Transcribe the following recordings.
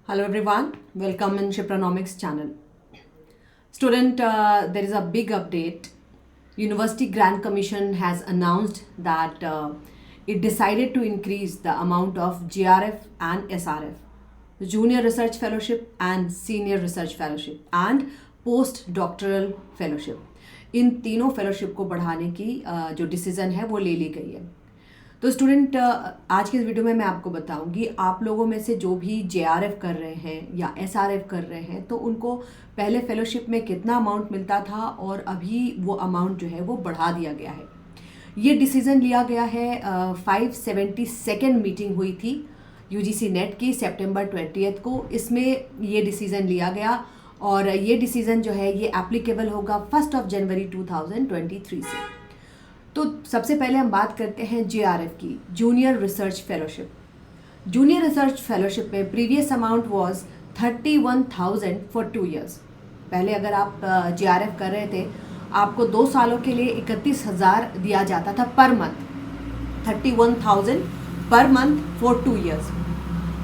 Hello everyone, welcome in Shipranomics channel. Student, there is a big update. University Grant Commission has announced that it decided to increase the amount of JRF and SRF, Junior Research Fellowship and Senior Research Fellowship and Post-Doctoral Fellowship. इन तीनों fellowship को बढ़ाने की जो decision है वो ले ली गई है. तो स्टूडेंट, आज के इस वीडियो में मैं आपको बताऊंगी आप लोगों में से जो भी JRF कर रहे हैं या SRF कर रहे हैं तो उनको पहले फेलोशिप में कितना अमाउंट मिलता था और अभी वो अमाउंट जो है वो बढ़ा दिया गया है. ये डिसीज़न लिया गया है. 572nd मीटिंग हुई थी UGC नेट की सितंबर 20 को. इसमें ये डिसीज़न लिया गया और ये डिसीज़न जो है ये एप्लीकेबल होगा 1 जनवरी 2023 से. तो सबसे पहले हम बात करते हैं JRF की, junior research fellowship. Junior research fellowship में previous amount was 31,000 for 2 years. पहले अगर आप JRF कर रहे थे आपको 2 सालों के लिए 31,000 दिया जाता था per month, 31,000 per month for 2 years.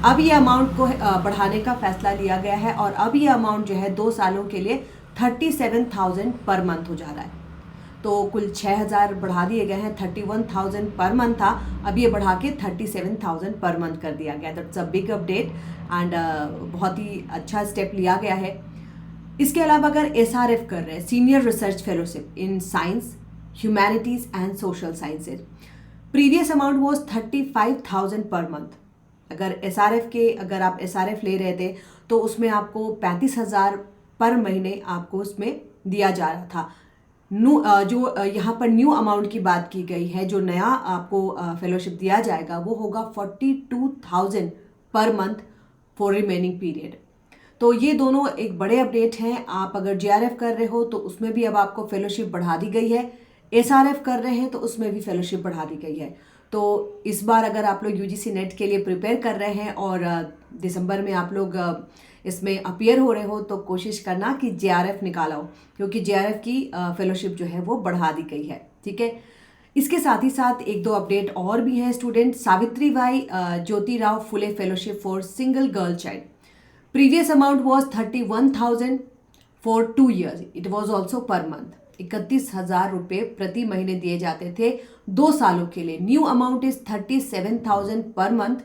अब ये अमाउंट को बढ़ाने का फैसला लिया गया है और अब ये अमाउंट जो है 2 सालों के लिए 37,000 पर मंथ हो जा रहा है. तो कुल 6,000 बढ़ा दिए गए हैं. 31,000 पर मंथ था, अब ये बढ़ा के 37,000 पर मंथ कर दिया गया. That's a big update and बहुत ही अच्छा स्टेप लिया गया है. इसके अलावा अगर SRF कर रहे हैं, senior research fellowship in science, humanities and social sciences, previous amount was 35,000 per month. अगर आप SRF ले रहे थे तो उसमें आपको 35,000 पर महीने आपको उसमें दिया जा रहा था. जो यहाँ पर न्यू अमाउंट की बात की गई है, जो नया आपको फेलोशिप दिया जाएगा वो होगा 42,000 per month for remaining period. तो ये दोनों एक बड़े अपडेट हैं. आप अगर JRF कर रहे हो तो उसमें भी अब आपको फेलोशिप बढ़ा दी गई है. SRF कर रहे हैं तो उसमें भी फेलोशिप बढ़ा दी गई है. तो इस बार अगर आप लोग UGC नेट के लिए प्रिपेयर कर रहे हैं और दिसंबर में आप लोग इसमें अपीयर हो रहे हो तो कोशिश करना कि JRF निकालो, क्योंकि JRF की फेलोशिप जो है वो बढ़ा दी गई है. ठीक है. इसके साथ ही साथ एक दो अपडेट और भी हैं student. Savitribai Jyotirao Phule fellowship for single girl child, previous amount was 31,000 for 2 years. It was also per month. 31,000 रुपये प्रति महीने दिए जाते थे 2 सालों के लिए. New amount is 37,000 per month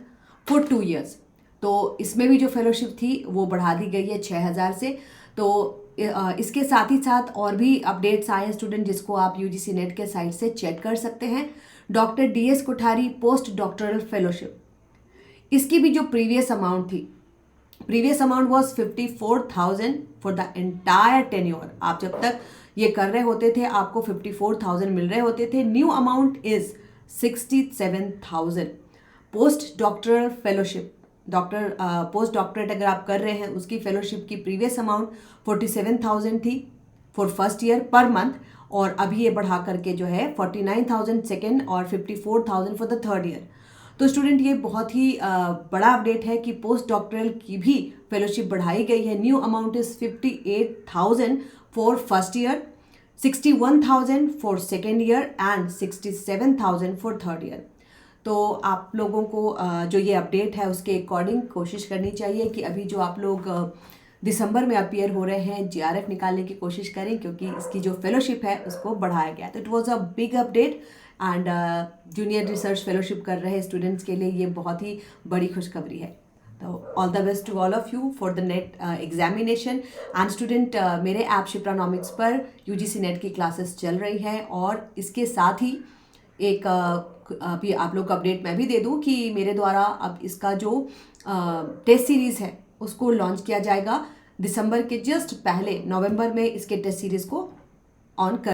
for 2 years. तो इसमें भी जो फेलोशिप थी वो बढ़ा दी गई है 6,000 से. तो इसके साथ ही साथ और भी अपडेट्स आए हैं स्टूडेंट, जिसको आप UGC नेट के साइट से चेक कर सकते हैं. Doctor DS Kothari post doctoral fellowship, इसकी भी जो प्रीवियस अमाउंट थी, previous amount was 54,000 for the entire tenure. आप जब तक ये कर रहे होते थे आपको 54,000 मिल रहे होते थे. New amount is 67,000. Post doctoral fellowship, post doctorate अगर आप कर रहे हैं उसकी फेलोशिप की प्रीवियस अमाउंट 47,000 थी for first year per month, और अभी ये बढ़ा करके जो है 49,000 सेकेंड और 54,000 फॉर द थर्ड ईयर. तो स्टूडेंट, ये बहुत ही बड़ा अपडेट है कि पोस्ट डॉक्टरल की भी फेलोशिप बढ़ाई गई है. New amount is 58,000 for first year, 61,000 for second year and 67,000 for third year. तो आप लोगों को जो ये अपडेट है उसके अकॉर्डिंग कोशिश करनी चाहिए कि अभी जो आप लोग दिसंबर में अपीयर हो रहे हैं JRF निकालने की कोशिश करें, क्योंकि इसकी जो फेलोशिप है उसको बढ़ाया गया. तो it was a big update and junior research fellowship कर रहे स्टूडेंट्स के लिए ये बहुत ही बड़ी खुशखबरी है. तो all the best to all of you for the NET examination. And student, मेरे ऐप शिप्रानॉमिक्स पर UGC नेट की क्लासेस चल रही है और इसके साथ ही एक अभी आप लोग को अपडेट मैं भी दे दूं कि मेरे द्वारा अब इसका जो टेस्ट सीरीज़ है उसको लॉन्च किया जाएगा दिसंबर के जस्ट पहले. नवंबर में इसके टेस्ट सीरीज़ को ऑन कर